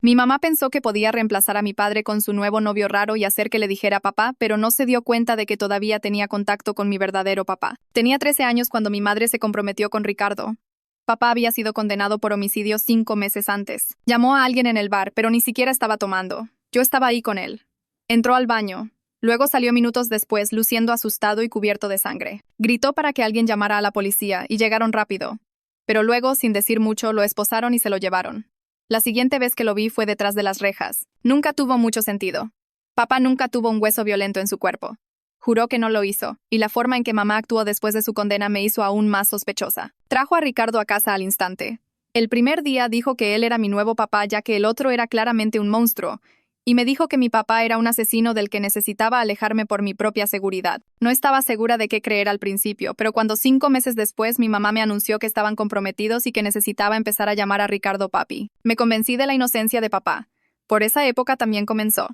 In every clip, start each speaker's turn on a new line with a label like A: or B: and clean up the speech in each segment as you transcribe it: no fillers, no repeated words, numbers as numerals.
A: Mi mamá pensó que podía reemplazar a mi padre con su nuevo novio raro y hacer que le dijera papá, pero no se dio cuenta de que todavía tenía contacto con mi verdadero papá. Tenía 13 años cuando mi madre se comprometió con Ricardo. Papá había sido condenado por homicidio 5 meses antes. Llamó a alguien en el bar, pero ni siquiera estaba tomando. Yo estaba ahí con él. Entró al baño. Luego salió minutos después, luciendo asustado y cubierto de sangre. Gritó para que alguien llamara a la policía, y llegaron rápido. Pero luego, sin decir mucho, lo esposaron y se lo llevaron. La siguiente vez que lo vi fue detrás de las rejas. Nunca tuvo mucho sentido. Papá nunca tuvo un hueso violento en su cuerpo. Juró que no lo hizo, y la forma en que mamá actuó después de su condena me hizo aún más sospechosa. Trajo a Ricardo a casa al instante. El primer día dijo que él era mi nuevo papá, ya que el otro era claramente un monstruo, y me dijo que mi papá era un asesino del que necesitaba alejarme por mi propia seguridad. No estaba segura de qué creer al principio, pero cuando 5 meses después mi mamá me anunció que estaban comprometidos y que necesitaba empezar a llamar a Ricardo papi, me convencí de la inocencia de papá. Por esa época también comenzó.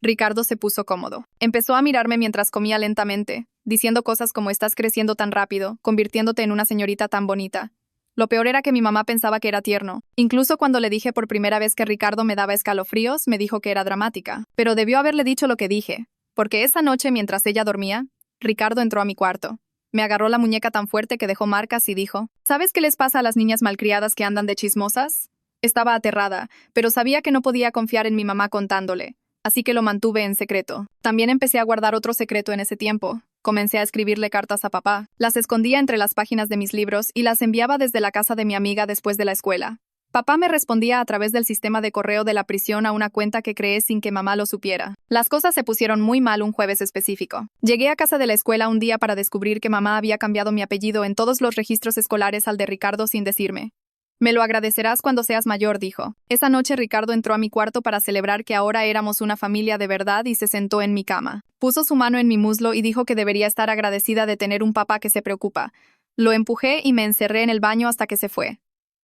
A: Ricardo se puso cómodo. Empezó a mirarme mientras comía lentamente, diciendo cosas como estás creciendo tan rápido, convirtiéndote en una señorita tan bonita. Lo peor era que mi mamá pensaba que era tierno. Incluso cuando le dije por primera vez que Ricardo me daba escalofríos, me dijo que era dramática. Pero debió haberle dicho lo que dije, porque esa noche, mientras ella dormía, Ricardo entró a mi cuarto. Me agarró la muñeca tan fuerte que dejó marcas y dijo, ¿sabes qué les pasa a las niñas malcriadas que andan de chismosas? Estaba aterrada, pero sabía que no podía confiar en mi mamá contándole. Así que lo mantuve en secreto. También empecé a guardar otro secreto en ese tiempo. Comencé a escribirle cartas a papá. Las escondía entre las páginas de mis libros y las enviaba desde la casa de mi amiga después de la escuela. Papá me respondía a través del sistema de correo de la prisión a una cuenta que creé sin que mamá lo supiera. Las cosas se pusieron muy mal un jueves específico. Llegué a casa de la escuela un día para descubrir que mamá había cambiado mi apellido en todos los registros escolares al de Ricardo sin decirme. Me lo agradecerás cuando seas mayor, dijo. Esa noche Ricardo entró a mi cuarto para celebrar que ahora éramos una familia de verdad y se sentó en mi cama. Puso su mano en mi muslo y dijo que debería estar agradecida de tener un papá que se preocupa. Lo empujé y me encerré en el baño hasta que se fue.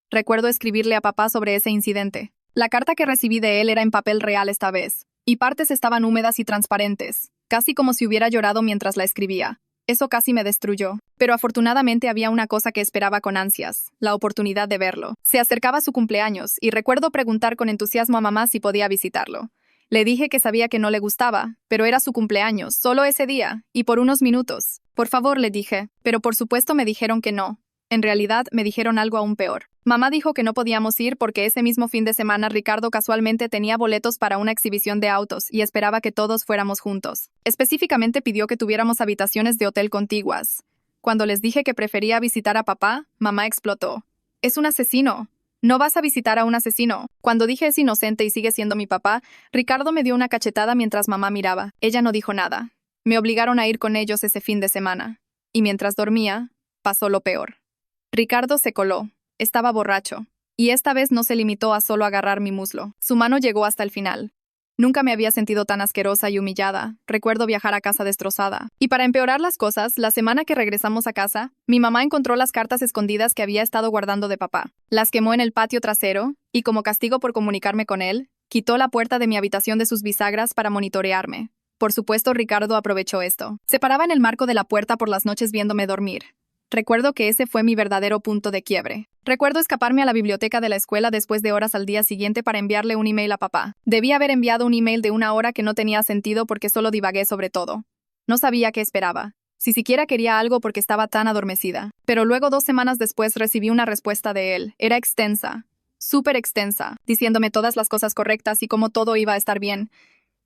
A: Recuerdo escribirle a papá sobre ese incidente. La carta que recibí de él era en papel real esta vez, y partes estaban húmedas y transparentes, casi como si hubiera llorado mientras la escribía. Eso casi me destruyó. Pero afortunadamente había una cosa que esperaba con ansias, la oportunidad de verlo. Se acercaba su cumpleaños, y recuerdo preguntar con entusiasmo a mamá si podía visitarlo. Le dije que sabía que no le gustaba, pero era su cumpleaños, solo ese día, y por unos minutos. Por favor, le dije, pero por supuesto me dijeron que no. En realidad, me dijeron algo aún peor. Mamá dijo que no podíamos ir porque ese mismo fin de semana Ricardo casualmente tenía boletos para una exhibición de autos y esperaba que todos fuéramos juntos. Específicamente pidió que tuviéramos habitaciones de hotel contiguas. Cuando les dije que prefería visitar a papá, mamá explotó. «Es un asesino. No vas a visitar a un asesino». Cuando dije es inocente y sigue siendo mi papá, Ricardo me dio una cachetada mientras mamá miraba. Ella no dijo nada. Me obligaron a ir con ellos ese fin de semana. Y mientras dormía, pasó lo peor. Ricardo se coló. Estaba borracho. Y esta vez no se limitó a solo agarrar mi muslo. Su mano llegó hasta el final. Nunca me había sentido tan asquerosa y humillada. Recuerdo viajar a casa destrozada. Y para empeorar las cosas, la semana que regresamos a casa, mi mamá encontró las cartas escondidas que había estado guardando de papá. Las quemó en el patio trasero, y como castigo por comunicarme con él, quitó la puerta de mi habitación de sus bisagras para monitorearme. Por supuesto, Ricardo aprovechó esto. Se paraba en el marco de la puerta por las noches viéndome dormir. Recuerdo que ese fue mi verdadero punto de quiebre. Recuerdo escaparme a la biblioteca de la escuela después de horas al día siguiente para enviarle un email a papá. Debí haber enviado un email de 1 hora que no tenía sentido porque solo divagué sobre todo. No sabía qué esperaba. Si siquiera quería algo porque estaba tan adormecida. Pero luego 2 semanas después recibí una respuesta de él. Era extensa. Súper extensa. Diciéndome todas las cosas correctas y cómo todo iba a estar bien.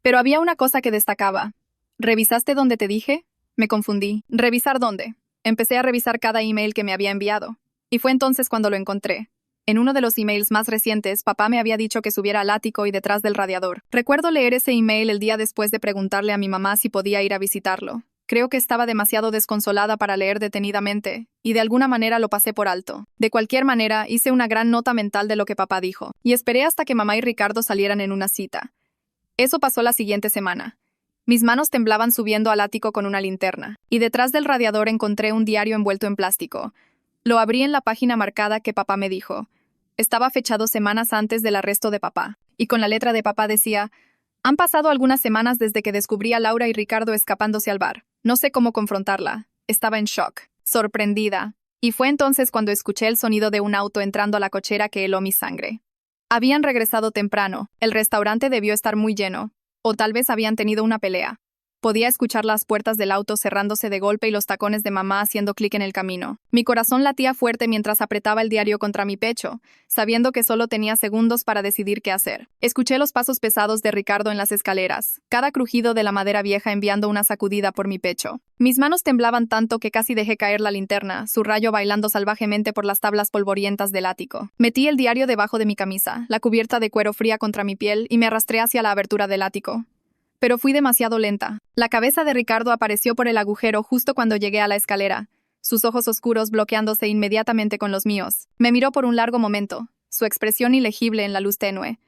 A: Pero había una cosa que destacaba. ¿Revisaste dónde te dije? Me confundí. ¿Revisar dónde? Empecé a revisar cada email que me había enviado. Y fue entonces cuando lo encontré. En uno de los emails más recientes, papá me había dicho que subiera al ático y detrás del radiador. Recuerdo leer ese email el día después de preguntarle a mi mamá si podía ir a visitarlo. Creo que estaba demasiado desconsolada para leer detenidamente, y de alguna manera lo pasé por alto. De cualquier manera, hice una gran nota mental de lo que papá dijo, y esperé hasta que mamá y Ricardo salieran en una cita. Eso pasó la siguiente semana. Mis manos temblaban subiendo al ático con una linterna, y detrás del radiador encontré un diario envuelto en plástico. Lo abrí en la página marcada que papá me dijo. Estaba fechado semanas antes del arresto de papá, y con la letra de papá decía: «Han pasado algunas semanas desde que descubrí a Laura y Ricardo escapándose al bar. No sé cómo confrontarla. Estaba en shock, sorprendida, y fue entonces cuando escuché el sonido de un auto entrando a la cochera que heló mi sangre. Habían regresado temprano. El restaurante debió estar muy lleno. O tal vez habían tenido una pelea. Podía escuchar las puertas del auto cerrándose de golpe y los tacones de mamá haciendo clic en el camino. Mi corazón latía fuerte mientras apretaba el diario contra mi pecho, sabiendo que solo tenía segundos para decidir qué hacer. Escuché los pasos pesados de Ricardo en las escaleras, cada crujido de la madera vieja enviando una sacudida por mi pecho. Mis manos temblaban tanto que casi dejé caer la linterna, su rayo bailando salvajemente por las tablas polvorientas del ático. Metí el diario debajo de mi camisa, la cubierta de cuero fría contra mi piel, y me arrastré hacia la abertura del ático. Pero fui demasiado lenta. La cabeza de Ricardo apareció por el agujero justo cuando llegué a la escalera, sus ojos oscuros bloqueándose inmediatamente con los míos. Me miró por un largo momento, su expresión ilegible en la luz tenue.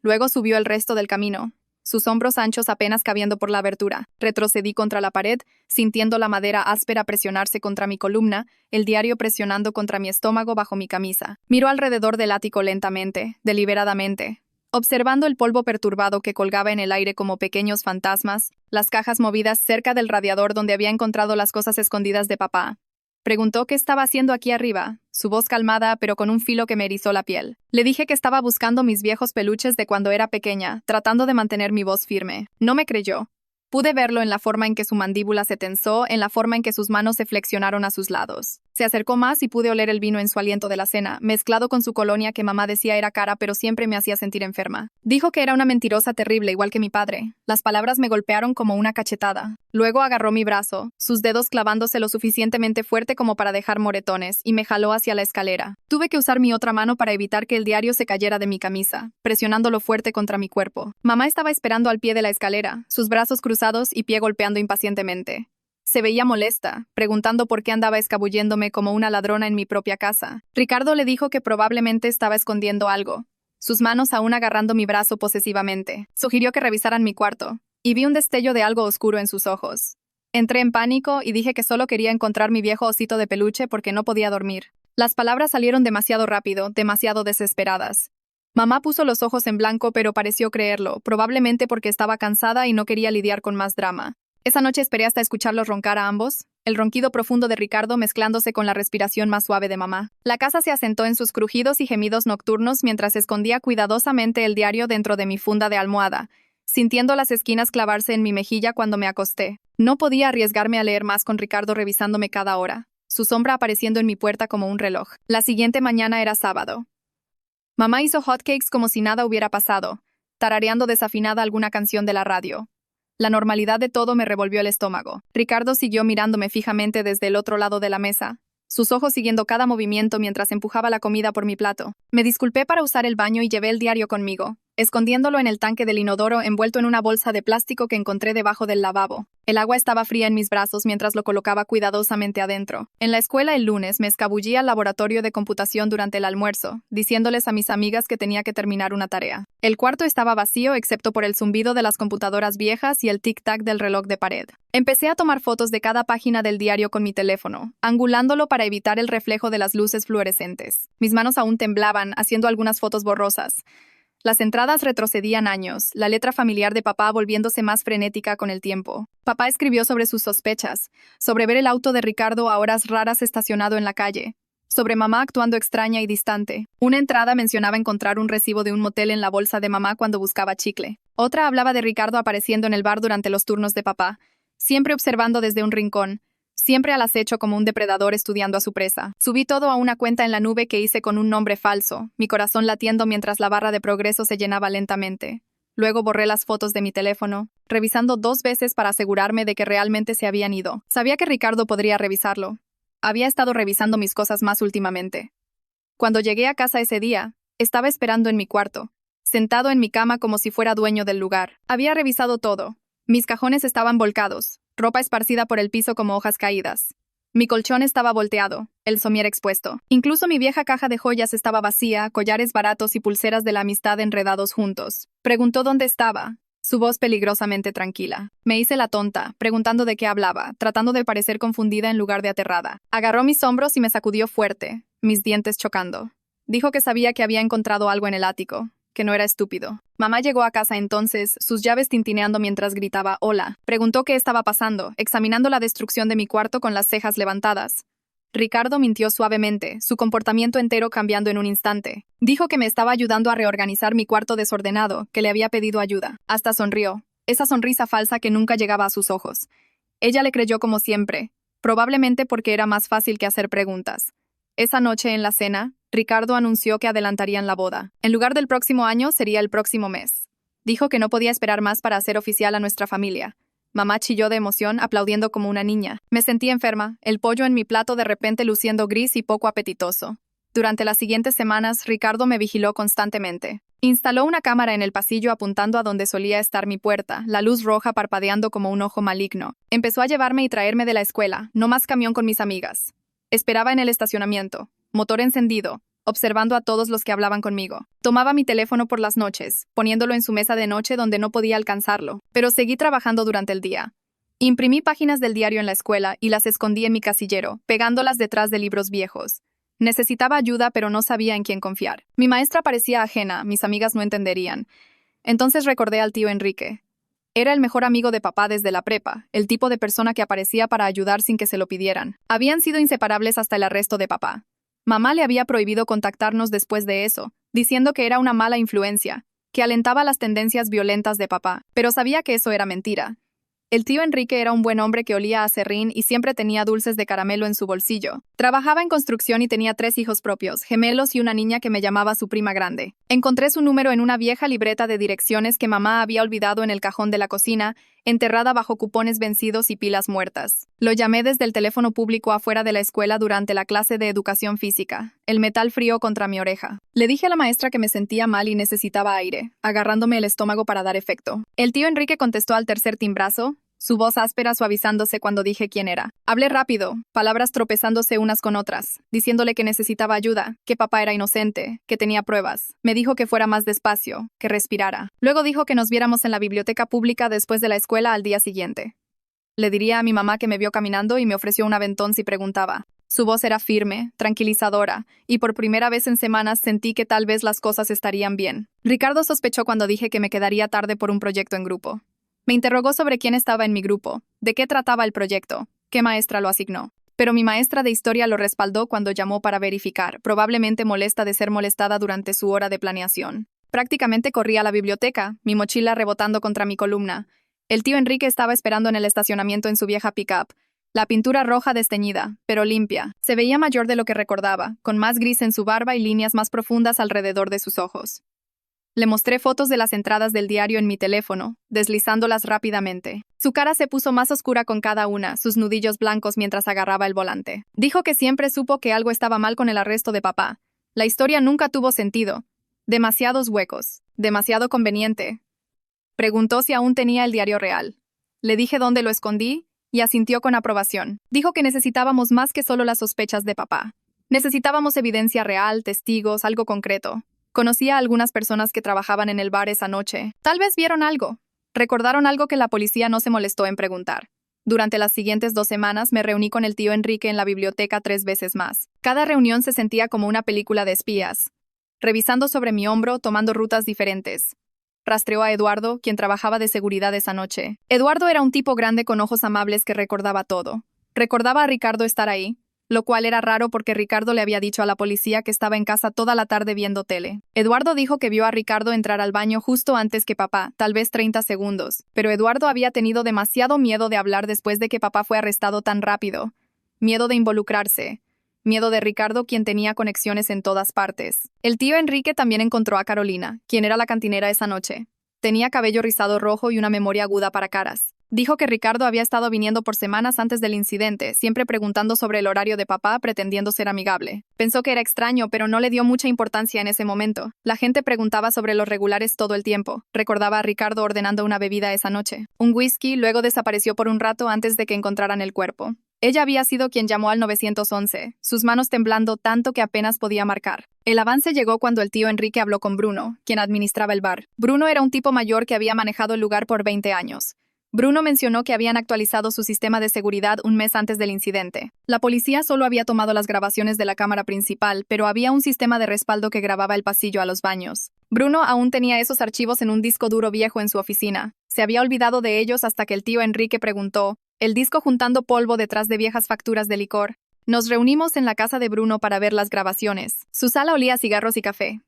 A: Luego subió el resto del camino, sus hombros anchos apenas cabiendo por la abertura. Retrocedí contra la pared, sintiendo la madera áspera presionarse contra mi columna, el diario presionando contra mi estómago bajo mi camisa. Miró alrededor del ático lentamente, deliberadamente, observando el polvo perturbado que colgaba en el aire como pequeños fantasmas, las cajas movidas cerca del radiador donde había encontrado las cosas escondidas de papá. Preguntó qué estaba haciendo aquí arriba, su voz calmada pero con un filo que me erizó la piel. Le dije que estaba buscando mis viejos peluches de cuando era pequeña, tratando de mantener mi voz firme. No me creyó. Pude verlo en la forma en que su mandíbula se tensó, en la forma en que sus manos se flexionaron a sus lados. Se acercó más y pude oler el vino en su aliento de la cena, mezclado con su colonia que mamá decía era cara pero siempre me hacía sentir enferma. Dijo que era una mentirosa terrible igual que mi padre. Las palabras me golpearon como una cachetada. Luego agarró mi brazo, sus dedos clavándose lo suficientemente fuerte como para dejar moretones, y me jaló hacia la escalera. Tuve que usar mi otra mano para evitar que el diario se cayera de mi camisa, presionándolo fuerte contra mi cuerpo. Mamá estaba esperando al pie de la escalera, sus brazos cruzados y pie golpeando impacientemente. Se veía molesta, preguntando por qué andaba escabulléndome como una ladrona en mi propia casa. Ricardo le dijo que probablemente estaba escondiendo algo, sus manos aún agarrando mi brazo posesivamente. Sugirió que revisaran mi cuarto, y vi un destello de algo oscuro en sus ojos. Entré en pánico y dije que solo quería encontrar mi viejo osito de peluche porque no podía dormir. Las palabras salieron demasiado rápido, demasiado desesperadas. Mamá puso los ojos en blanco pero pareció creerlo, probablemente porque estaba cansada y no quería lidiar con más drama. Esa noche esperé hasta escucharlos roncar a ambos, el ronquido profundo de Ricardo mezclándose con la respiración más suave de mamá. La casa se asentó en sus crujidos y gemidos nocturnos mientras escondía cuidadosamente el diario dentro de mi funda de almohada, sintiendo las esquinas clavarse en mi mejilla cuando me acosté. No podía arriesgarme a leer más con Ricardo revisándome cada hora, su sombra apareciendo en mi puerta como un reloj. La siguiente mañana era sábado. Mamá hizo hotcakes como si nada hubiera pasado, tarareando desafinada alguna canción de la radio. La normalidad de todo me revolvió el estómago. Ricardo siguió mirándome fijamente desde el otro lado de la mesa, sus ojos siguiendo cada movimiento mientras empujaba la comida por mi plato. Me disculpé para usar el baño y llevé el diario conmigo, escondiéndolo en el tanque del inodoro envuelto en una bolsa de plástico que encontré debajo del lavabo. El agua estaba fría en mis brazos mientras lo colocaba cuidadosamente adentro. En la escuela el lunes me escabullí al laboratorio de computación durante el almuerzo, diciéndoles a mis amigas que tenía que terminar una tarea. El cuarto estaba vacío excepto por el zumbido de las computadoras viejas y el tic-tac del reloj de pared. Empecé a tomar fotos de cada página del diario con mi teléfono, angulándolo para evitar el reflejo de las luces fluorescentes. Mis manos aún temblaban, haciendo algunas fotos borrosas. Las entradas retrocedían años, la letra familiar de papá volviéndose más frenética con el tiempo. Papá escribió sobre sus sospechas, sobre ver el auto de Ricardo a horas raras estacionado en la calle, sobre mamá actuando extraña y distante. Una entrada mencionaba encontrar un recibo de un motel en la bolsa de mamá cuando buscaba chicle. Otra hablaba de Ricardo apareciendo en el bar durante los turnos de papá, siempre observando desde un rincón, siempre al acecho como un depredador estudiando a su presa. Subí todo a una cuenta en la nube que hice con un nombre falso, mi corazón latiendo mientras la barra de progreso se llenaba lentamente. Luego borré las fotos de mi teléfono, revisando 2 veces para asegurarme de que realmente se habían ido. Sabía que Ricardo podría revisarlo. Había estado revisando mis cosas más últimamente. Cuando llegué a casa ese día, estaba esperando en mi cuarto, sentado en mi cama como si fuera dueño del lugar. Había revisado todo. Mis cajones estaban volcados, ropa esparcida por el piso como hojas caídas. Mi colchón estaba volteado, el somier expuesto. Incluso mi vieja caja de joyas estaba vacía, collares baratos y pulseras de la amistad enredados juntos. Preguntó dónde estaba, su voz peligrosamente tranquila. Me hice la tonta, preguntando de qué hablaba, tratando de parecer confundida en lugar de aterrada. Agarró mis hombros y me sacudió fuerte, mis dientes chocando. Dijo que sabía que había encontrado algo en el ático, que no era estúpido. Mamá llegó a casa entonces, sus llaves tintineando mientras gritaba «Hola». Preguntó qué estaba pasando, examinando la destrucción de mi cuarto con las cejas levantadas. Ricardo mintió suavemente, su comportamiento entero cambiando en un instante. Dijo que me estaba ayudando a reorganizar mi cuarto desordenado, que le había pedido ayuda. Hasta sonrió, esa sonrisa falsa que nunca llegaba a sus ojos. Ella le creyó como siempre, probablemente porque era más fácil que hacer preguntas. Esa noche en la cena, Ricardo anunció que adelantarían la boda. En lugar del próximo año, sería el próximo mes. Dijo que no podía esperar más para hacer oficial a nuestra familia. Mamá chilló de emoción, aplaudiendo como una niña. Me sentí enferma, el pollo en mi plato de repente luciendo gris y poco apetitoso. Durante las siguientes semanas, Ricardo me vigiló constantemente. Instaló una cámara en el pasillo apuntando a donde solía estar mi puerta, la luz roja parpadeando como un ojo maligno. Empezó a llevarme y traerme de la escuela, no más camión con mis amigas. Esperaba en el estacionamiento, motor encendido, observando a todos los que hablaban conmigo. Tomaba mi teléfono por las noches, poniéndolo en su mesa de noche donde no podía alcanzarlo, pero seguí trabajando durante el día. Imprimí páginas del diario en la escuela y las escondí en mi casillero, pegándolas detrás de libros viejos. Necesitaba ayuda, pero no sabía en quién confiar. Mi maestra parecía ajena, mis amigas no entenderían. Entonces recordé al tío Enrique. Era el mejor amigo de papá desde la prepa, el tipo de persona que aparecía para ayudar sin que se lo pidieran. Habían sido inseparables hasta el arresto de papá. Mamá le había prohibido contactarnos después de eso, diciendo que era una mala influencia, que alentaba las tendencias violentas de papá, pero sabía que eso era mentira. El tío Enrique era un buen hombre que olía a serrín y siempre tenía dulces de caramelo en su bolsillo. Trabajaba en construcción y tenía 3 hijos propios, gemelos y una niña que me llamaba su prima grande. Encontré su número en una vieja libreta de direcciones que mamá había olvidado en el cajón de la cocina, enterrada bajo cupones vencidos y pilas muertas. Lo llamé desde el teléfono público afuera de la escuela durante la clase de educación física, el metal frío contra mi oreja. Le dije a la maestra que me sentía mal y necesitaba aire, agarrándome el estómago para dar efecto. El tío Enrique contestó al tercer timbrazo, su voz áspera suavizándose cuando dije quién era. Hablé rápido, palabras tropezándose unas con otras, diciéndole que necesitaba ayuda, que papá era inocente, que tenía pruebas. Me dijo que fuera más despacio, que respirara. Luego dijo que nos viéramos en la biblioteca pública después de la escuela al día siguiente. Le diría a mi mamá que me vio caminando y me ofreció un aventón si preguntaba. Su voz era firme, tranquilizadora, y por primera vez en semanas sentí que tal vez las cosas estarían bien. Ricardo sospechó cuando dije que me quedaría tarde por un proyecto en grupo. Me interrogó sobre quién estaba en mi grupo, de qué trataba el proyecto, qué maestra lo asignó. Pero mi maestra de historia lo respaldó cuando llamó para verificar, probablemente molesta de ser molestada durante su hora de planeación. Prácticamente corrí a la biblioteca, mi mochila rebotando contra mi columna. El tío Enrique estaba esperando en el estacionamiento en su vieja pickup. La pintura roja desteñida, pero limpia. Se veía mayor de lo que recordaba, con más gris en su barba y líneas más profundas alrededor de sus ojos. Le mostré fotos de las entradas del diario en mi teléfono, deslizándolas rápidamente. Su cara se puso más oscura con cada una, sus nudillos blancos mientras agarraba el volante. Dijo que siempre supo que algo estaba mal con el arresto de papá. La historia nunca tuvo sentido. Demasiados huecos. Demasiado conveniente. Preguntó si aún tenía el diario real. Le dije dónde lo escondí, y asintió con aprobación. Dijo que necesitábamos más que solo las sospechas de papá. Necesitábamos evidencia real, testigos, algo concreto. Conocía a algunas personas que trabajaban en el bar esa noche. Tal vez vieron algo. Recordaron algo que la policía no se molestó en preguntar. Durante las siguientes 2 semanas me reuní con el tío Enrique en la biblioteca 3 veces más. Cada reunión se sentía como una película de espías. Revisando sobre mi hombro, tomando rutas diferentes. Rastreó a Eduardo, quien trabajaba de seguridad esa noche. Eduardo era un tipo grande con ojos amables que recordaba todo. Recordaba a Ricardo estar ahí, lo cual era raro porque Ricardo le había dicho a la policía que estaba en casa toda la tarde viendo tele. Eduardo dijo que vio a Ricardo entrar al baño justo antes que papá, tal vez 30 segundos, pero Eduardo había tenido demasiado miedo de hablar después de que papá fue arrestado tan rápido. Miedo de involucrarse. Miedo de Ricardo, quien tenía conexiones en todas partes. El tío Enrique también encontró a Carolina, quien era la cantinera esa noche. Tenía cabello rizado rojo y una memoria aguda para caras. Dijo que Ricardo había estado viniendo por semanas antes del incidente, siempre preguntando sobre el horario de papá, pretendiendo ser amigable. Pensó que era extraño, pero no le dio mucha importancia en ese momento. La gente preguntaba sobre los regulares todo el tiempo. Recordaba a Ricardo ordenando una bebida esa noche. Un whisky, luego desapareció por un rato antes de que encontraran el cuerpo. Ella había sido quien llamó al 911, sus manos temblando tanto que apenas podía marcar. El avance llegó cuando el tío Enrique habló con Bruno, quien administraba el bar. Bruno era un tipo mayor que había manejado el lugar por 20 años. Bruno mencionó que habían actualizado su sistema de seguridad un mes antes del incidente. La policía solo había tomado las grabaciones de la cámara principal, pero había un sistema de respaldo que grababa el pasillo a los baños. Bruno aún tenía esos archivos en un disco duro viejo en su oficina. Se había olvidado de ellos hasta que el tío Enrique preguntó, el disco juntando polvo detrás de viejas facturas de licor. Nos reunimos en la casa de Bruno para ver las grabaciones. Su sala olía a cigarros y café.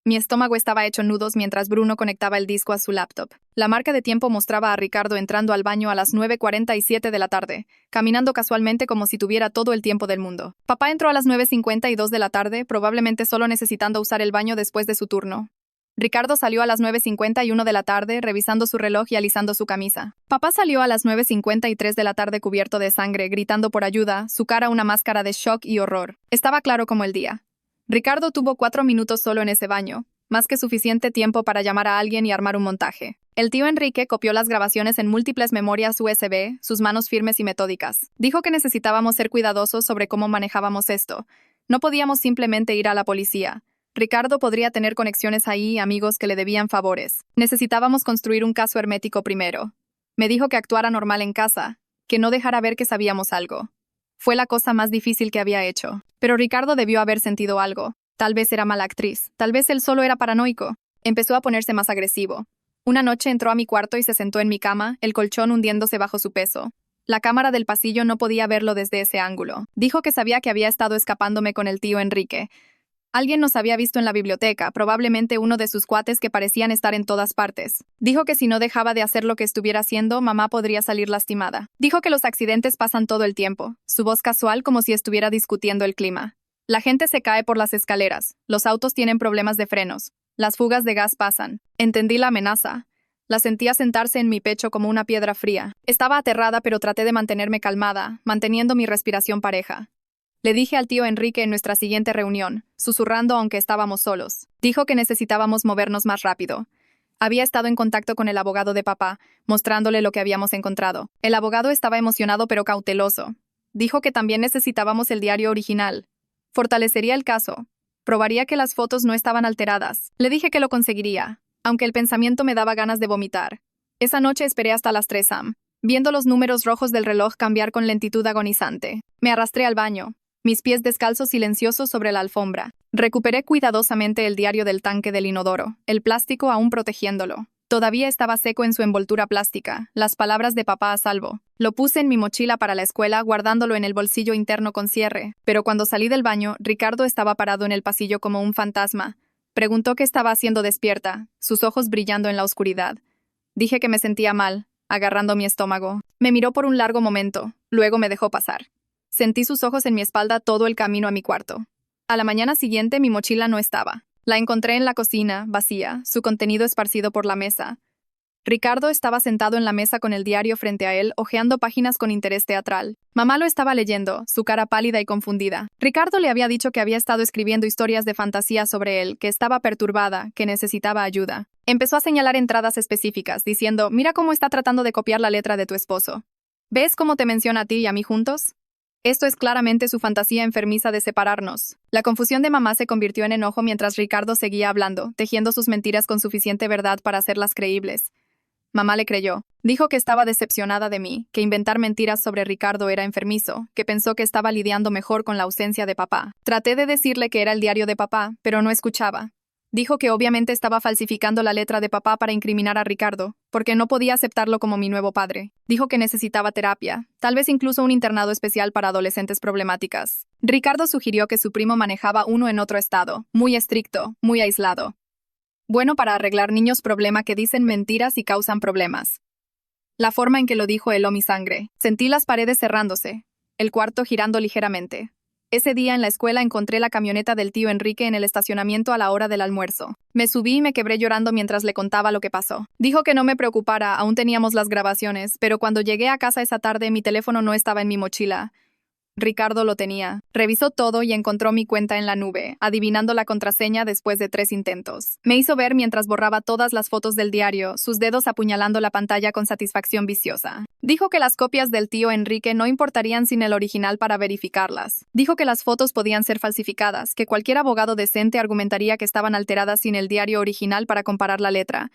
A: Mi estómago estaba hecho nudos mientras Bruno conectaba el disco a su laptop. La marca de tiempo mostraba a Ricardo entrando al baño a las 9:47 de la tarde, caminando casualmente como si tuviera todo el tiempo del mundo. Papá entró a las 9:52 de la tarde, probablemente solo necesitando usar el baño después de su turno. Ricardo salió a las 9:51 de la tarde, revisando su reloj y alisando su camisa. Papá salió a las 9:53 de la tarde cubierto de sangre, gritando por ayuda, su cara una máscara de shock y horror. Estaba claro como el día. Ricardo tuvo 4 minutos solo en ese baño, más que suficiente tiempo para llamar a alguien y armar un montaje. El tío Enrique copió las grabaciones en múltiples memorias USB, sus manos firmes y metódicas. Dijo que necesitábamos ser cuidadosos sobre cómo manejábamos esto. No podíamos simplemente ir a la policía. Ricardo podría tener conexiones ahí y amigos que le debían favores. Necesitábamos construir un caso hermético primero. Me dijo que actuara normal en casa, que no dejara ver que sabíamos algo. Fue la cosa más difícil que había hecho. Pero Ricardo debió haber sentido algo. Tal vez era mala actriz. Tal vez él solo era paranoico. Empezó a ponerse más agresivo. Una noche entró a mi cuarto y se sentó en mi cama, el colchón hundiéndose bajo su peso. La cámara del pasillo no podía verlo desde ese ángulo. Dijo que sabía que había estado escapándome con el tío Enrique. Alguien nos había visto en la biblioteca, probablemente uno de sus cuates que parecían estar en todas partes. Dijo que si no dejaba de hacer lo que estuviera haciendo, mamá podría salir lastimada. Dijo que los accidentes pasan todo el tiempo, su voz casual como si estuviera discutiendo el clima. La gente se cae por las escaleras, los autos tienen problemas de frenos, las fugas de gas pasan. Entendí la amenaza. La sentía sentarse en mi pecho como una piedra fría. Estaba aterrada, pero traté de mantenerme calmada, manteniendo mi respiración pareja. Le dije al tío Enrique en nuestra siguiente reunión, susurrando aunque estábamos solos. Dijo que necesitábamos movernos más rápido. Había estado en contacto con el abogado de papá, mostrándole lo que habíamos encontrado. El abogado estaba emocionado pero cauteloso. Dijo que también necesitábamos el diario original. Fortalecería el caso. Probaría que las fotos no estaban alteradas. Le dije que lo conseguiría, aunque el pensamiento me daba ganas de vomitar. Esa noche esperé hasta las 3 am, viendo los números rojos del reloj cambiar con lentitud agonizante. Me arrastré al baño, mis pies descalzos silenciosos sobre la alfombra. Recuperé cuidadosamente el diario del tanque del inodoro, el plástico aún protegiéndolo. Todavía estaba seco en su envoltura plástica, las palabras de papá a salvo. Lo puse en mi mochila para la escuela, guardándolo en el bolsillo interno con cierre. Pero cuando salí del baño, Ricardo estaba parado en el pasillo como un fantasma. Preguntó qué estaba haciendo despierta, sus ojos brillando en la oscuridad. Dije que me sentía mal, agarrando mi estómago. Me miró por un largo momento, luego me dejó pasar. Sentí sus ojos en mi espalda todo el camino a mi cuarto. A la mañana siguiente mi mochila no estaba. La encontré en la cocina, vacía, su contenido esparcido por la mesa. Ricardo estaba sentado en la mesa con el diario frente a él, hojeando páginas con interés teatral. Mamá lo estaba leyendo, su cara pálida y confundida. Ricardo le había dicho que había estado escribiendo historias de fantasía sobre él, que estaba perturbada, que necesitaba ayuda. Empezó a señalar entradas específicas, diciendo, «Mira cómo está tratando de copiar la letra de tu esposo. ¿Ves cómo te menciona a ti y a mí juntos?» Esto es claramente su fantasía enfermiza de separarnos. La confusión de mamá se convirtió en enojo mientras Ricardo seguía hablando, tejiendo sus mentiras con suficiente verdad para hacerlas creíbles. Mamá le creyó. Dijo que estaba decepcionada de mí, que inventar mentiras sobre Ricardo era enfermizo, que pensó que estaba lidiando mejor con la ausencia de papá. Traté de decirle que era el diario de papá, pero no escuchaba. Dijo que obviamente estaba falsificando la letra de papá para incriminar a Ricardo, porque no podía aceptarlo como mi nuevo padre. Dijo que necesitaba terapia, tal vez incluso un internado especial para adolescentes problemáticas. Ricardo sugirió que su primo manejaba uno en otro estado, muy estricto, muy aislado. Bueno para arreglar niños problema que dicen mentiras y causan problemas. La forma en que lo dijo heló mi sangre. Sentí las paredes cerrándose, el cuarto girando ligeramente. Ese día en la escuela encontré la camioneta del tío Enrique en el estacionamiento a la hora del almuerzo. Me subí y me quebré llorando mientras le contaba lo que pasó. Dijo que no me preocupara, aún teníamos las grabaciones, pero cuando llegué a casa esa tarde mi teléfono no estaba en mi mochila. Ricardo lo tenía. Revisó todo y encontró mi cuenta en la nube, adivinando la contraseña después de 3 intentos. Me hizo ver mientras borraba todas las fotos del diario, sus dedos apuñalando la pantalla con satisfacción viciosa. Dijo que las copias del tío Enrique no importarían sin el original para verificarlas. Dijo que las fotos podían ser falsificadas, que cualquier abogado decente argumentaría que estaban alteradas sin el diario original para comparar la letra.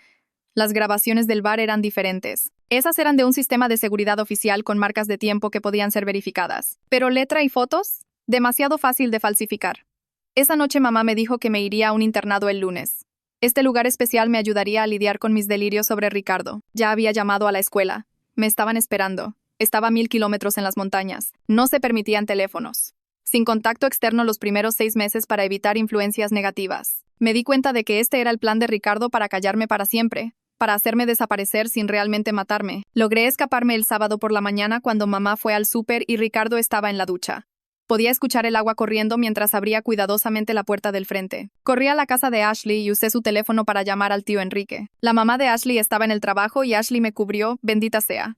A: Las grabaciones del bar eran diferentes. Esas eran de un sistema de seguridad oficial con marcas de tiempo que podían ser verificadas. Pero letra y fotos, demasiado fácil de falsificar. Esa noche mamá me dijo que me iría a un internado el lunes. Este lugar especial me ayudaría a lidiar con mis delirios sobre Ricardo. Ya había llamado a la escuela. Me estaban esperando. Estaba a 1000 kilómetros en las montañas. No se permitían teléfonos. sin contacto externo los primeros 6 meses para evitar influencias negativas. Me di cuenta de que este era el plan de Ricardo para callarme para siempre, para hacerme desaparecer sin realmente matarme. Logré escaparme el sábado por la mañana cuando mamá fue al súper y Ricardo estaba en la ducha. Podía escuchar el agua corriendo mientras abría cuidadosamente la puerta del frente. Corrí a la casa de Ashley y usé su teléfono para llamar al tío Enrique. La mamá de Ashley estaba en el trabajo y Ashley me cubrió, bendita sea.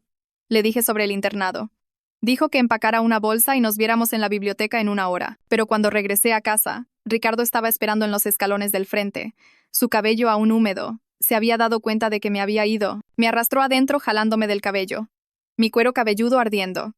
A: Le dije sobre el internado. Dijo que empacara una bolsa y nos viéramos en la biblioteca en 1 hora. Pero cuando regresé a casa, Ricardo estaba esperando en los escalones del frente. Su cabello aún húmedo. Se había dado cuenta de que me había ido. Me arrastró adentro jalándome del cabello. Mi cuero cabelludo ardiendo.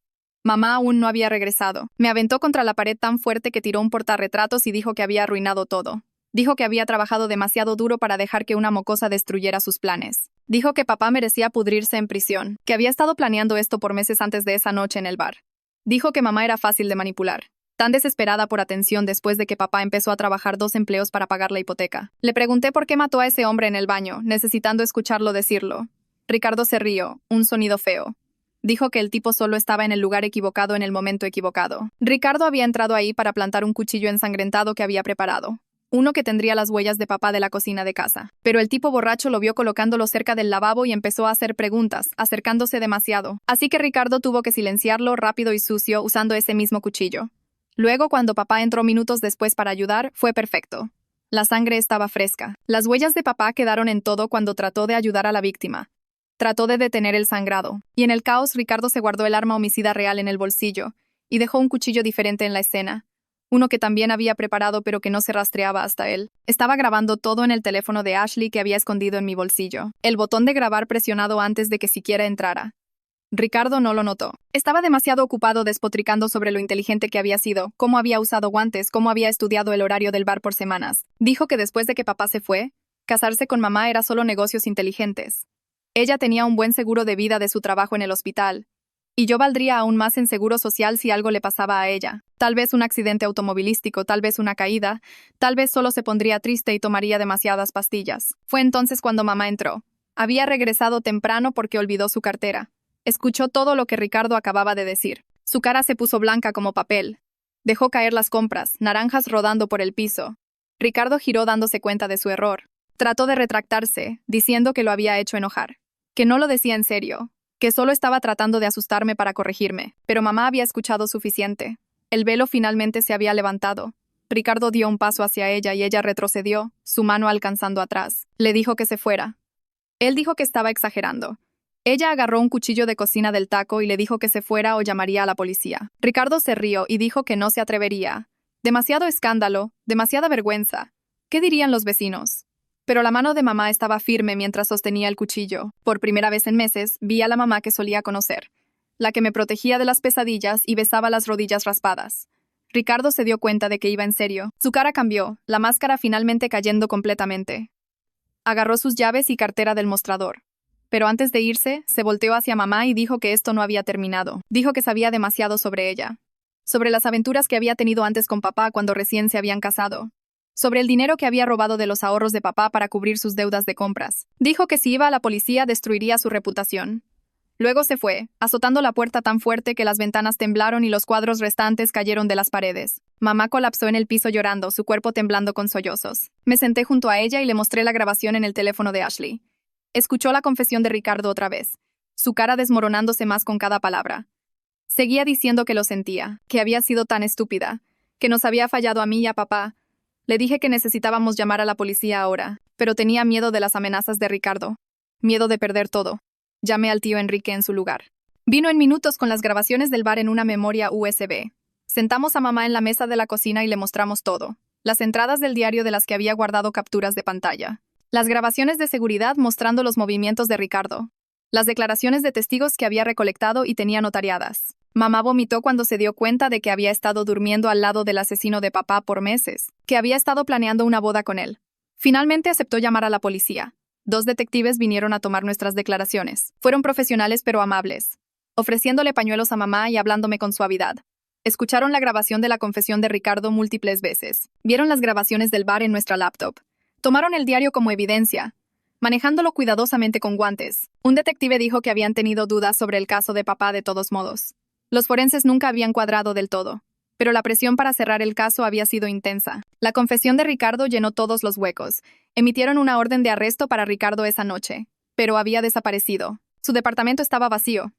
A: Mamá aún no había regresado. Me aventó contra la pared tan fuerte que tiró un portarretratos y dijo que había arruinado todo. Dijo que había trabajado demasiado duro para dejar que una mocosa destruyera sus planes. Dijo que papá merecía pudrirse en prisión, que había estado planeando esto por meses antes de esa noche en el bar. Dijo que mamá era fácil de manipular. Tan desesperada por atención después de que papá empezó a trabajar 2 empleos para pagar la hipoteca. Le pregunté por qué mató a ese hombre en el baño, necesitando escucharlo decirlo. Ricardo se rió, un sonido feo. Dijo que el tipo solo estaba en el lugar equivocado en el momento equivocado. Ricardo había entrado ahí para plantar un cuchillo ensangrentado que había preparado. Uno que tendría las huellas de papá de la cocina de casa. Pero el tipo borracho lo vio colocándolo cerca del lavabo y empezó a hacer preguntas, acercándose demasiado. Así que Ricardo tuvo que silenciarlo rápido y sucio usando ese mismo cuchillo. Luego, cuando papá entró minutos después para ayudar, fue perfecto. La sangre estaba fresca. Las huellas de papá quedaron en todo cuando trató de ayudar a la víctima. Trató de detener el sangrado. Y en el caos, Ricardo se guardó el arma homicida real en el bolsillo y dejó un cuchillo diferente en la escena. Uno que también había preparado pero que no se rastreaba hasta él. Estaba grabando todo en el teléfono de Ashley que había escondido en mi bolsillo. El botón de grabar presionado antes de que siquiera entrara. Ricardo no lo notó. Estaba demasiado ocupado despotricando sobre lo inteligente que había sido, cómo había usado guantes, cómo había estudiado el horario del bar por semanas. Dijo que después de que papá se fue, casarse con mamá era solo negocios inteligentes. Ella tenía un buen seguro de vida de su trabajo en el hospital. Y yo valdría aún más en seguro social si algo le pasaba a ella. Tal vez un accidente automovilístico, tal vez una caída, tal vez solo se pondría triste y tomaría demasiadas pastillas. Fue entonces cuando mamá entró. Había regresado temprano porque olvidó su cartera. Escuchó todo lo que Ricardo acababa de decir. Su cara se puso blanca como papel. Dejó caer las compras, naranjas rodando por el piso. Ricardo giró dándose cuenta de su error. Trató de retractarse, diciendo que lo había hecho enojar. Que no lo decía en serio, que solo estaba tratando de asustarme para corregirme, pero mamá había escuchado suficiente. El velo finalmente se había levantado. Ricardo dio un paso hacia ella y ella retrocedió, su mano alcanzando atrás. Le dijo que se fuera. Él dijo que estaba exagerando. Ella agarró un cuchillo de cocina del taco y le dijo que se fuera o llamaría a la policía. Ricardo se rió y dijo que no se atrevería. Demasiado escándalo, demasiada vergüenza. ¿Qué dirían los vecinos? Pero la mano de mamá estaba firme mientras sostenía el cuchillo. Por primera vez en meses, vi a la mamá que solía conocer. La que me protegía de las pesadillas y besaba las rodillas raspadas. Ricardo se dio cuenta de que iba en serio. Su cara cambió, la máscara finalmente cayendo completamente. Agarró sus llaves y cartera del mostrador. Pero antes de irse, se volteó hacia mamá y dijo que esto no había terminado. Dijo que sabía demasiado sobre ella. Sobre las aventuras que había tenido antes con papá cuando recién se habían casado. Sobre el dinero que había robado de los ahorros de papá para cubrir sus deudas de compras. Dijo que si iba a la policía destruiría su reputación. Luego se fue, azotando la puerta tan fuerte que las ventanas temblaron y los cuadros restantes cayeron de las paredes. Mamá colapsó en el piso llorando, su cuerpo temblando con sollozos. Me senté junto a ella y le mostré la grabación en el teléfono de Ashley. Escuchó la confesión de Ricardo otra vez, su cara desmoronándose más con cada palabra. Seguía diciendo que lo sentía, que había sido tan estúpida, que nos había fallado a mí y a papá. Le dije que necesitábamos llamar a la policía ahora, pero tenía miedo de las amenazas de Ricardo. Miedo de perder todo. Llamé al tío Enrique en su lugar. Vino en minutos con las grabaciones del bar en una memoria USB. Sentamos a mamá en la mesa de la cocina y le mostramos todo. Las entradas del diario de las que había guardado capturas de pantalla. Las grabaciones de seguridad mostrando los movimientos de Ricardo. Las declaraciones de testigos que había recolectado y tenía notariadas. Mamá vomitó cuando se dio cuenta de que había estado durmiendo al lado del asesino de papá por meses, que había estado planeando una boda con él. Finalmente aceptó llamar a la policía. 2 detectives vinieron a tomar nuestras declaraciones. Fueron profesionales pero amables, ofreciéndole pañuelos a mamá y hablándome con suavidad. Escucharon la grabación de la confesión de Ricardo múltiples veces. Vieron las grabaciones del bar en nuestra laptop. Tomaron el diario como evidencia, manejándolo cuidadosamente con guantes. Un detective dijo que habían tenido dudas sobre el caso de papá de todos modos. Los forenses nunca habían cuadrado del todo. pero la presión para cerrar el caso había sido intensa. La confesión de Ricardo llenó todos los huecos. Emitieron una orden de arresto para Ricardo esa noche, pero había desaparecido. Su departamento estaba vacío,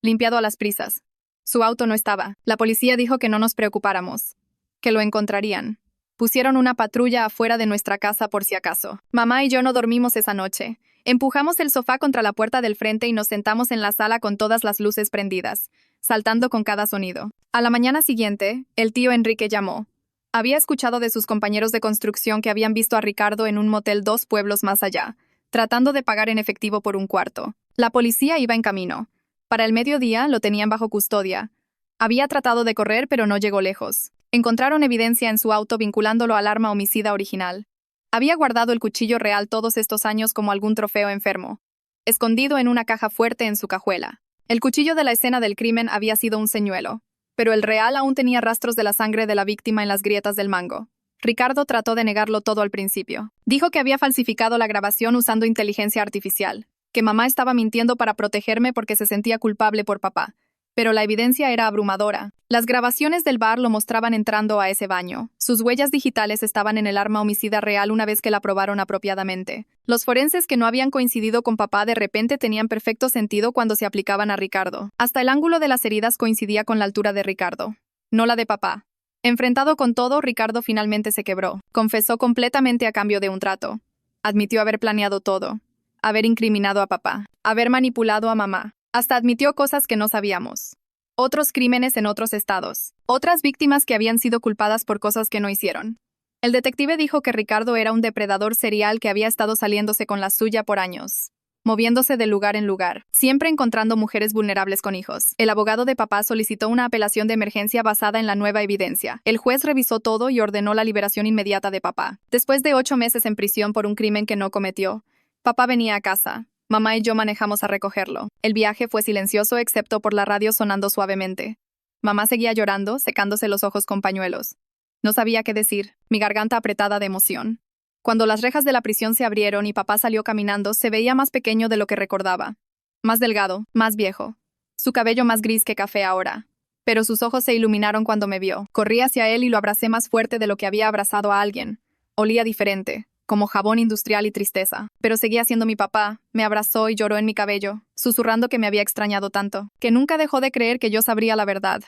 A: limpiado a las prisas. Su auto no estaba. La policía dijo que no nos preocupáramos, que lo encontrarían. Pusieron una patrulla afuera de nuestra casa por si acaso. Mamá y yo no dormimos esa noche. Empujamos el sofá contra la puerta del frente y nos sentamos en la sala con todas las luces prendidas, saltando con cada sonido. A la mañana siguiente, el tío Enrique llamó. Había escuchado de sus compañeros de construcción que habían visto a Ricardo en un motel 2 pueblos más allá, tratando de pagar en efectivo por un cuarto. La policía iba en camino. Para el mediodía lo tenían bajo custodia. Había tratado de correr, pero no llegó lejos. Encontraron evidencia en su auto vinculándolo al arma homicida original. Había guardado el cuchillo real todos estos años como algún trofeo enfermo, escondido en una caja fuerte en su cajuela. El cuchillo de la escena del crimen había sido un señuelo, pero el real aún tenía rastros de la sangre de la víctima en las grietas del mango. Ricardo trató de negarlo todo al principio. Dijo que había falsificado la grabación usando inteligencia artificial, que mamá estaba mintiendo para protegerme porque se sentía culpable por papá. Pero la evidencia era abrumadora. Las grabaciones del bar lo mostraban entrando a ese baño. Sus huellas digitales estaban en el arma homicida real una vez que la probaron apropiadamente. Los forenses que no habían coincidido con papá de repente tenían perfecto sentido cuando se aplicaban a Ricardo. Hasta el ángulo de las heridas coincidía con la altura de Ricardo, no la de papá. Enfrentado con todo, Ricardo finalmente se quebró. Confesó completamente a cambio de un trato. Admitió haber planeado todo, haber incriminado a papá, haber manipulado a mamá. Hasta admitió cosas que no sabíamos. Otros crímenes en otros estados. Otras víctimas que habían sido culpadas por cosas que no hicieron. El detective dijo que Ricardo era un depredador serial que había estado saliéndose con la suya por años, moviéndose de lugar en lugar, siempre encontrando mujeres vulnerables con hijos. El abogado de papá solicitó una apelación de emergencia basada en la nueva evidencia. El juez revisó todo y ordenó la liberación inmediata de papá. Después de 8 meses en prisión por un crimen que no cometió, papá venía a casa. Mamá y yo manejamos a recogerlo. El viaje fue silencioso excepto por la radio sonando suavemente. Mamá seguía llorando, secándose los ojos con pañuelos. No sabía qué decir, mi garganta apretada de emoción. Cuando las rejas de la prisión se abrieron y papá salió caminando, se veía más pequeño de lo que recordaba. Más delgado, más viejo. Su cabello más gris que café ahora. Pero sus ojos se iluminaron cuando me vio. Corrí hacia él y lo abracé más fuerte de lo que había abrazado a alguien. Olía diferente, como jabón industrial y tristeza. Pero seguía siendo mi papá, me abrazó y lloró en mi cabello, susurrando que me había extrañado tanto, que nunca dejó de creer que yo sabría la verdad.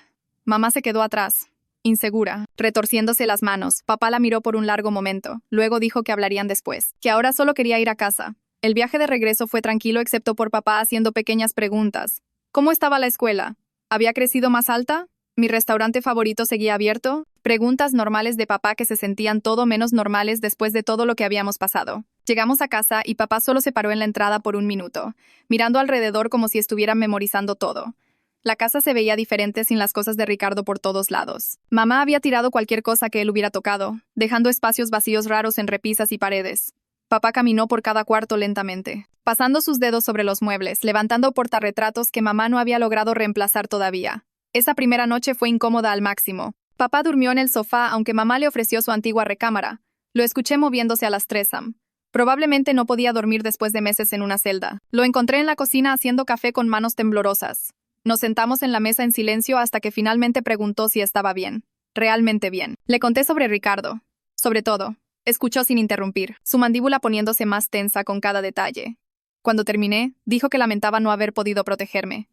A: Mamá se quedó atrás, insegura, retorciéndose las manos. Papá la miró por un largo momento, luego dijo que hablarían después, que ahora solo quería ir a casa. El viaje de regreso fue tranquilo excepto por papá haciendo pequeñas preguntas. ¿Cómo estaba la escuela? ¿Había crecido más alta? ¿Mi restaurante favorito seguía abierto? Preguntas normales de papá que se sentían todo menos normales después de todo lo que habíamos pasado. Llegamos a casa y papá solo se paró en la entrada por un minuto, mirando alrededor como si estuviera memorizando todo. La casa se veía diferente sin las cosas de Ricardo por todos lados. Mamá había tirado cualquier cosa que él hubiera tocado, dejando espacios vacíos raros en repisas y paredes. Papá caminó por cada cuarto lentamente, pasando sus dedos sobre los muebles, levantando portarretratos que mamá no había logrado reemplazar todavía. Esa primera noche fue incómoda al máximo. Papá durmió en el sofá aunque mamá le ofreció su antigua recámara. Lo escuché moviéndose a las 3 am. Probablemente no podía dormir después de meses en una celda. Lo encontré en la cocina haciendo café con manos temblorosas. Nos sentamos en la mesa en silencio hasta que finalmente preguntó si estaba bien. Realmente bien. Le conté sobre Ricardo. Sobre todo. Escuchó sin interrumpir, su mandíbula poniéndose más tensa con cada detalle. Cuando terminé, dijo que lamentaba no haber podido protegerme.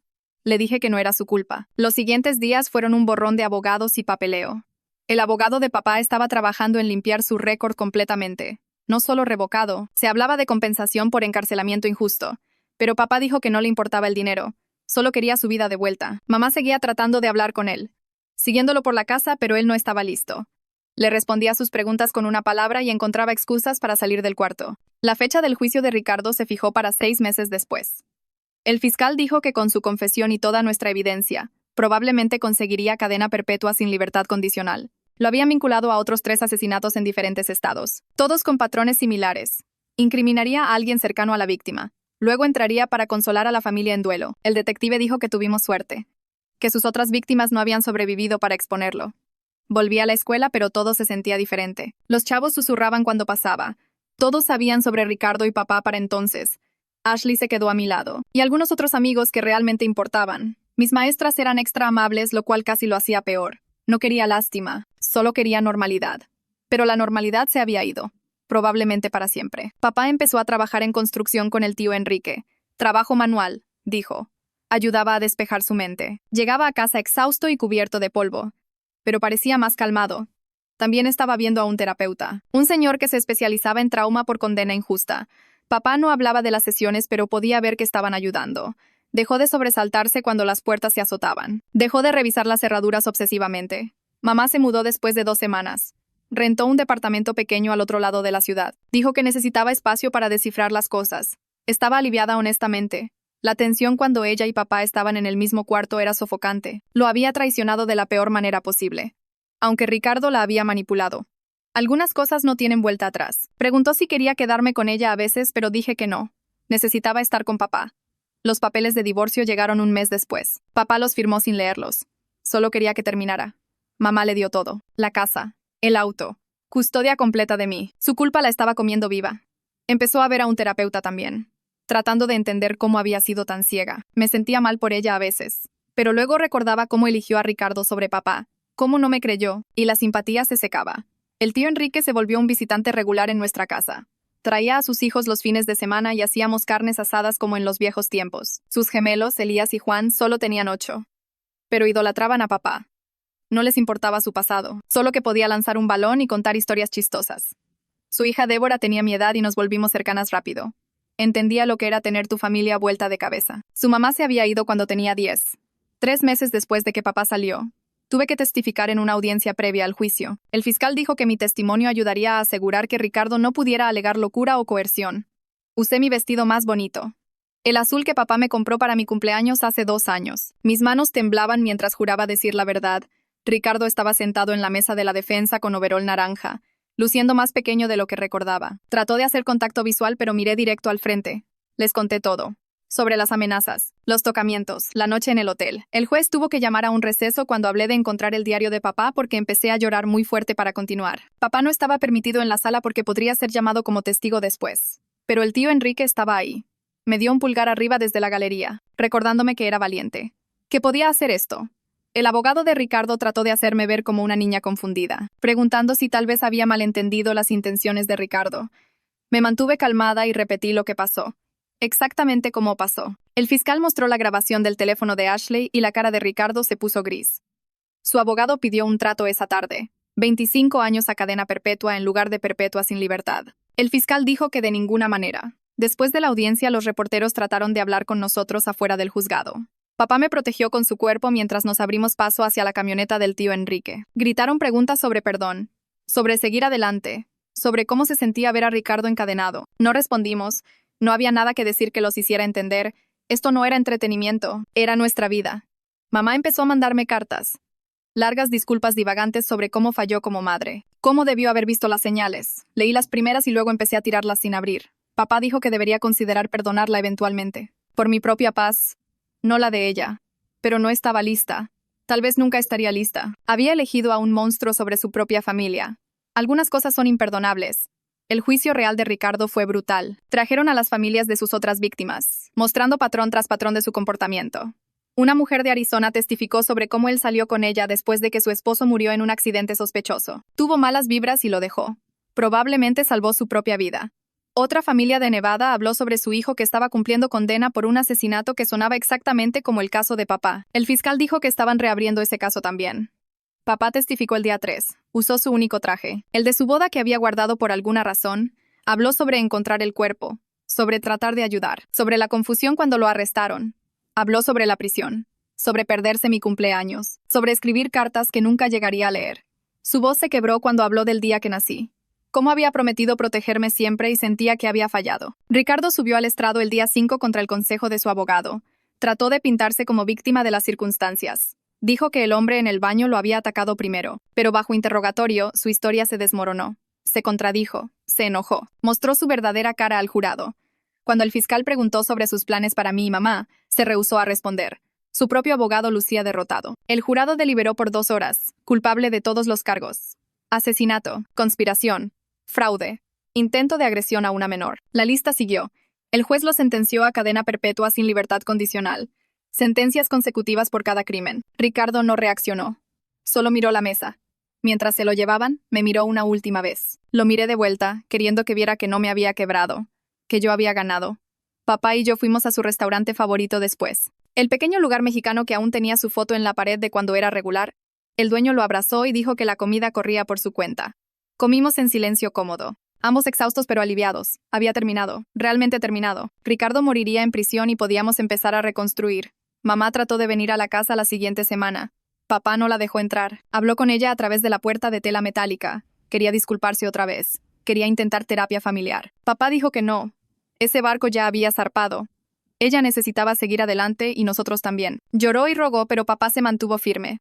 A: Le dije que no era su culpa. Los siguientes días fueron un borrón de abogados y papeleo. El abogado de papá estaba trabajando en limpiar su récord completamente. No solo revocado, se hablaba de compensación por encarcelamiento injusto. Pero papá dijo que no le importaba el dinero. Solo quería su vida de vuelta. Mamá seguía tratando de hablar con él, siguiéndolo por la casa, pero él no estaba listo. Le respondía a sus preguntas con una palabra y encontraba excusas para salir del cuarto. La fecha del juicio de Ricardo se fijó para 6 meses después. El fiscal dijo que con su confesión y toda nuestra evidencia, probablemente conseguiría cadena perpetua sin libertad condicional. Lo habían vinculado a otros 3 asesinatos en diferentes estados, todos con patrones similares. Incriminaría a alguien cercano a la víctima. Luego entraría para consolar a la familia en duelo. El detective dijo que tuvimos suerte, que sus otras víctimas no habían sobrevivido para exponerlo. Volví a la escuela, pero todo se sentía diferente. Los chavos susurraban cuando pasaba. Todos sabían sobre Ricardo y papá para entonces. Ashley se quedó a mi lado, y algunos otros amigos que realmente importaban. Mis maestras eran extra amables, lo cual casi lo hacía peor. No quería lástima, solo quería normalidad. Pero la normalidad se había ido, probablemente para siempre. Papá empezó a trabajar en construcción con el tío Enrique. Trabajo manual, dijo. Ayudaba a despejar su mente. Llegaba a casa exhausto y cubierto de polvo, pero parecía más calmado. También estaba viendo a un terapeuta, un señor que se especializaba en trauma por condena injusta. Papá no hablaba de las sesiones, pero podía ver que estaban ayudando. Dejó de sobresaltarse cuando las puertas se azotaban. Dejó de revisar las cerraduras obsesivamente. Mamá se mudó después de 2 semanas. Rentó un departamento pequeño al otro lado de la ciudad. Dijo que necesitaba espacio para descifrar las cosas. Estaba aliviada honestamente. La tensión cuando ella y papá estaban en el mismo cuarto era sofocante. Lo había traicionado de la peor manera posible. Aunque Ricardo la había manipulado. Algunas cosas no tienen vuelta atrás. Preguntó si quería quedarme con ella a veces, pero dije que no. Necesitaba estar con papá. Los papeles de divorcio llegaron un mes después. Papá los firmó sin leerlos. Solo quería que terminara. Mamá le dio todo. La casa. El auto. Custodia completa de mí. Su culpa la estaba comiendo viva. Empezó a ver a un terapeuta también, tratando de entender cómo había sido tan ciega. Me sentía mal por ella a veces. Pero luego recordaba cómo eligió a Ricardo sobre papá, cómo no me creyó, y la simpatía se secaba. El tío Enrique se volvió un visitante regular en nuestra casa. Traía a sus hijos los fines de semana y hacíamos carnes asadas como en los viejos tiempos. Sus gemelos, Elías y Juan, solo tenían 8. Pero idolatraban a papá. No les importaba su pasado, solo que podía lanzar un balón y contar historias chistosas. Su hija Débora tenía mi edad y nos volvimos cercanas rápido. Entendía lo que era tener tu familia vuelta de cabeza. Su mamá se había ido cuando tenía 10. 3 meses después de que papá salió. Tuve que testificar en una audiencia previa al juicio. El fiscal dijo que mi testimonio ayudaría a asegurar que Ricardo no pudiera alegar locura o coerción. Usé mi vestido más bonito. El azul que papá me compró para mi cumpleaños hace 2 años. Mis manos temblaban mientras juraba decir la verdad. Ricardo estaba sentado en la mesa de la defensa con overol naranja, luciendo más pequeño de lo que recordaba. Trató de hacer contacto visual, pero miré directo al frente. Les conté todo. Sobre las amenazas, los tocamientos, la noche en el hotel. El juez tuvo que llamar a un receso cuando hablé de encontrar el diario de papá porque empecé a llorar muy fuerte para continuar. Papá no estaba permitido en la sala porque podría ser llamado como testigo después. Pero el tío Enrique estaba ahí. Me dio un pulgar arriba desde la galería, recordándome que era valiente. Que podía hacer esto. El abogado de Ricardo trató de hacerme ver como una niña confundida, preguntando si tal vez había malentendido las intenciones de Ricardo. Me mantuve calmada y repetí lo que pasó. Exactamente como pasó. El fiscal mostró la grabación del teléfono de Ashley y la cara de Ricardo se puso gris. Su abogado pidió un trato esa tarde. 25 años a cadena perpetua en lugar de perpetua sin libertad. El fiscal dijo que de ninguna manera. Después de la audiencia, los reporteros trataron de hablar con nosotros afuera del juzgado. Papá me protegió con su cuerpo mientras nos abrimos paso hacia la camioneta del tío Enrique. Gritaron preguntas sobre perdón, sobre seguir adelante, sobre cómo se sentía ver a Ricardo encadenado. No respondimos. No había nada que decir que los hiciera entender. Esto no era entretenimiento, era nuestra vida. Mamá empezó a mandarme cartas. Largas disculpas divagantes sobre cómo falló como madre. Cómo debió haber visto las señales. Leí las primeras y luego empecé a tirarlas sin abrir. Papá dijo que debería considerar perdonarla eventualmente. Por mi propia paz. No la de ella. Pero no estaba lista. Tal vez nunca estaría lista. Había elegido a un monstruo sobre su propia familia. Algunas cosas son imperdonables. El juicio real de Ricardo fue brutal. Trajeron a las familias de sus otras víctimas, mostrando patrón tras patrón de su comportamiento. Una mujer de Arizona testificó sobre cómo él salió con ella después de que su esposo murió en un accidente sospechoso. Tuvo malas vibras y lo dejó. Probablemente salvó su propia vida. Otra familia de Nevada habló sobre su hijo que estaba cumpliendo condena por un asesinato que sonaba exactamente como el caso de papá. El fiscal dijo que estaban reabriendo ese caso también. Papá testificó el día 3. Usó su único traje, el de su boda que había guardado por alguna razón. Habló sobre encontrar el cuerpo, sobre tratar de ayudar, sobre la confusión cuando lo arrestaron. Habló sobre la prisión, sobre perderse mi cumpleaños, sobre escribir cartas que nunca llegaría a leer. Su voz se quebró cuando habló del día que nací. Cómo había prometido protegerme siempre y sentía que había fallado. Ricardo subió al estrado el día 5 contra el consejo de su abogado. Trató de pintarse como víctima de las circunstancias. Dijo que el hombre en el baño lo había atacado primero, pero bajo interrogatorio, su historia se desmoronó. Se contradijo, se enojó, mostró su verdadera cara al jurado. Cuando el fiscal preguntó sobre sus planes para mí y mamá, se rehusó a responder. Su propio abogado lucía derrotado. El jurado deliberó por 2 horas, culpable de todos los cargos. Asesinato, conspiración, fraude, intento de agresión a una menor. La lista siguió. El juez lo sentenció a cadena perpetua sin libertad condicional. Sentencias consecutivas por cada crimen. Ricardo no reaccionó. Solo miró la mesa. Mientras se lo llevaban, me miró una última vez. Lo miré de vuelta, queriendo que viera que no me había quebrado, que yo había ganado. Papá y yo fuimos a su restaurante favorito después. El pequeño lugar mexicano que aún tenía su foto en la pared de cuando era regular. El dueño lo abrazó y dijo que la comida corría por su cuenta. Comimos en silencio cómodo. Ambos exhaustos pero aliviados. Había terminado. Realmente terminado. Ricardo moriría en prisión y podíamos empezar a reconstruir. Mamá trató de venir a la casa la siguiente semana. Papá no la dejó entrar. Habló con ella a través de la puerta de tela metálica. Quería disculparse otra vez. Quería intentar terapia familiar. Papá dijo que no. Ese barco ya había zarpado. Ella necesitaba seguir adelante y nosotros también. Lloró y rogó, pero papá se mantuvo firme.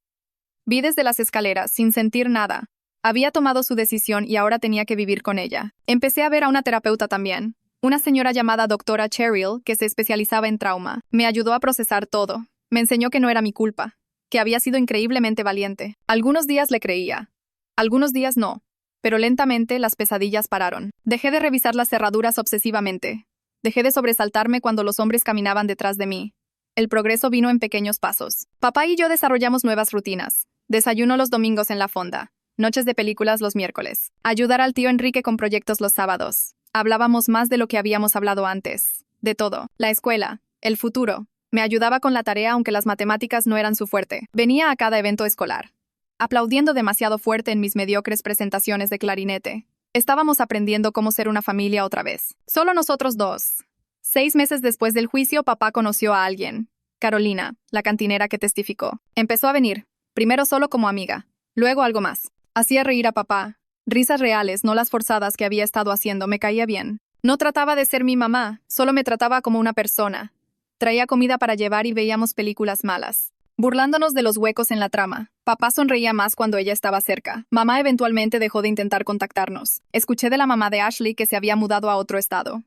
A: Vi desde las escaleras, sin sentir nada. Había tomado su decisión y ahora tenía que vivir con ella. Empecé a ver a una terapeuta también. Una señora llamada doctora Cheryl, que se especializaba en trauma. Me ayudó a procesar todo. Me enseñó que no era mi culpa. Que había sido increíblemente valiente. Algunos días le creía. Algunos días no. Pero lentamente las pesadillas pararon. Dejé de revisar las cerraduras obsesivamente. Dejé de sobresaltarme cuando los hombres caminaban detrás de mí. El progreso vino en pequeños pasos. Papá y yo desarrollamos nuevas rutinas. Desayuno los domingos en la fonda. Noches de películas los miércoles. Ayudar al tío Enrique con proyectos los sábados. Hablábamos más de lo que habíamos hablado antes. De todo. La escuela. El futuro. Me ayudaba con la tarea aunque las matemáticas no eran su fuerte. Venía a cada evento escolar. Aplaudiendo demasiado fuerte en mis mediocres presentaciones de clarinete. Estábamos aprendiendo cómo ser una familia otra vez. Solo nosotros dos. 6 meses después del juicio, papá conoció a alguien. Carolina, la cantinera que testificó. Empezó a venir. Primero solo como amiga. Luego algo más. Hacía reír a papá. Risas reales, no las forzadas que había estado haciendo, me caía bien. No trataba de ser mi mamá, solo me trataba como una persona. Traía comida para llevar y veíamos películas malas. Burlándonos de los huecos en la trama. Papá sonreía más cuando ella estaba cerca. Mamá eventualmente dejó de intentar contactarnos. Escuché de la mamá de Ashley que se había mudado a otro estado.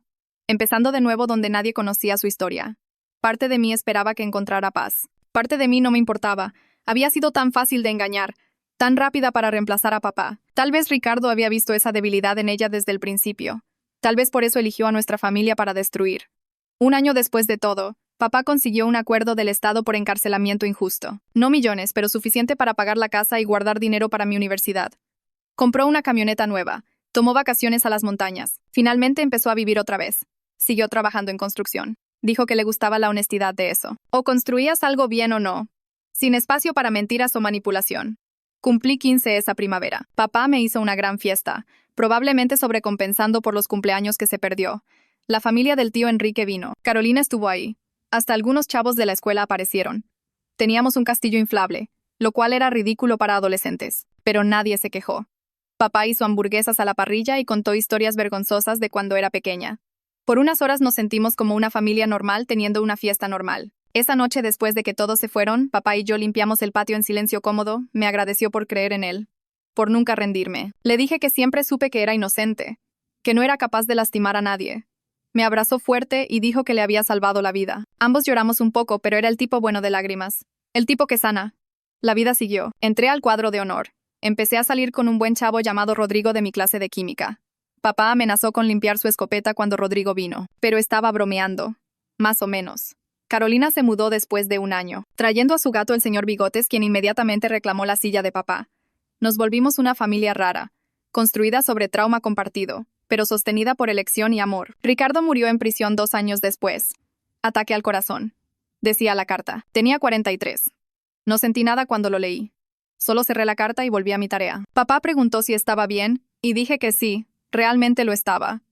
A: Empezando de nuevo donde nadie conocía su historia. Parte de mí esperaba que encontrara paz. Parte de mí no me importaba. Había sido tan fácil de engañar. Tan rápida para reemplazar a papá. Tal vez Ricardo había visto esa debilidad en ella desde el principio. Tal vez por eso eligió a nuestra familia para destruir. 1 año después de todo, papá consiguió un acuerdo del Estado por encarcelamiento injusto. No millones, pero suficiente para pagar la casa y guardar dinero para mi universidad. Compró una camioneta nueva. Tomó vacaciones a las montañas. Finalmente empezó a vivir otra vez. Siguió trabajando en construcción. Dijo que le gustaba la honestidad de eso. O construías algo bien o no. Sin espacio para mentiras o manipulación. Cumplí 15 esa primavera. Papá me hizo una gran fiesta, probablemente sobrecompensando por los cumpleaños que se perdió. La familia del tío Enrique vino. Carolina estuvo ahí. Hasta algunos chavos de la escuela aparecieron. Teníamos un castillo inflable, lo cual era ridículo para adolescentes, pero nadie se quejó. Papá hizo hamburguesas a la parrilla y contó historias vergonzosas de cuando era pequeña. Por unas horas nos sentimos como una familia normal teniendo una fiesta normal. Esa noche, después de que todos se fueron, papá y yo limpiamos el patio en silencio cómodo. Me agradeció por creer en él. Por nunca rendirme. Le dije que siempre supe que era inocente. Que no era capaz de lastimar a nadie. Me abrazó fuerte y dijo que le había salvado la vida. Ambos lloramos un poco, pero era el tipo bueno de lágrimas. El tipo que sana. La vida siguió. Entré al cuadro de honor. Empecé a salir con un buen chavo llamado Rodrigo de mi clase de química. Papá amenazó con limpiar su escopeta cuando Rodrigo vino. Pero estaba bromeando. Más o menos. Carolina se mudó después de 1 año, trayendo a su gato el señor Bigotes, quien inmediatamente reclamó la silla de papá. Nos volvimos una familia rara, construida sobre trauma compartido, pero sostenida por elección y amor. Ricardo murió en prisión 2 años después. Ataque al corazón. Decía la carta. Tenía 43. No sentí nada cuando lo leí. Solo cerré la carta y volví a mi tarea. Papá preguntó si estaba bien, y dije que sí, realmente lo estaba.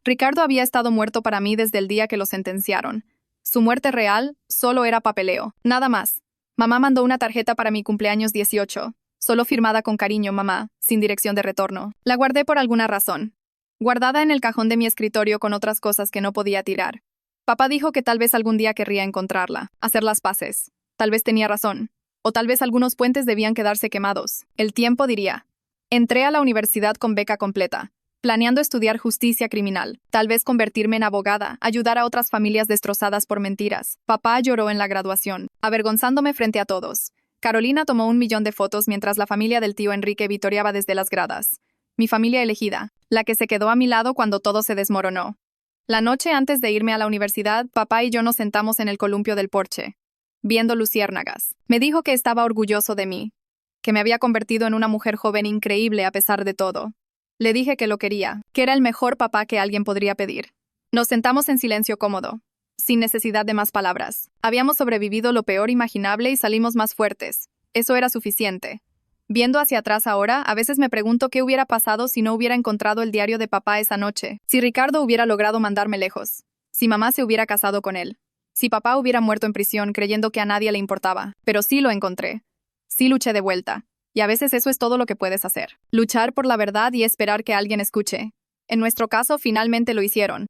A: Ricardo había estado muerto para mí desde el día que lo sentenciaron. Su muerte real solo era papeleo, nada más. Mamá mandó una tarjeta para mi cumpleaños 18, solo firmada con cariño, mamá, sin dirección de retorno. La guardé por alguna razón. Guardada en el cajón de mi escritorio con otras cosas que no podía tirar. Papá dijo que tal vez algún día querría encontrarla, hacer las paces. Tal vez tenía razón. O tal vez algunos puentes debían quedarse quemados. El tiempo diría. Entré a la universidad con beca completa. Planeando estudiar justicia criminal, tal vez convertirme en abogada, ayudar a otras familias destrozadas por mentiras. Papá lloró en la graduación, avergonzándome frente a todos. Carolina tomó 1 millón de fotos mientras la familia del tío Enrique vitoreaba desde las gradas. Mi familia elegida, la que se quedó a mi lado cuando todo se desmoronó. La noche antes de irme a la universidad, papá y yo nos sentamos en el columpio del porche, viendo luciérnagas. Me dijo que estaba orgulloso de mí, que me había convertido en una mujer joven increíble a pesar de todo. Le dije que lo quería, que era el mejor papá que alguien podría pedir. Nos sentamos en silencio cómodo, sin necesidad de más palabras. Habíamos sobrevivido lo peor imaginable y salimos más fuertes. Eso era suficiente. Viendo hacia atrás ahora, a veces me pregunto qué hubiera pasado si no hubiera encontrado el diario de papá esa noche, si Ricardo hubiera logrado mandarme lejos, si mamá se hubiera casado con él, si papá hubiera muerto en prisión creyendo que a nadie le importaba. Pero sí lo encontré. Sí luché de vuelta. Y a veces eso es todo lo que puedes hacer. Luchar por la verdad y esperar que alguien escuche. En nuestro caso, finalmente lo hicieron.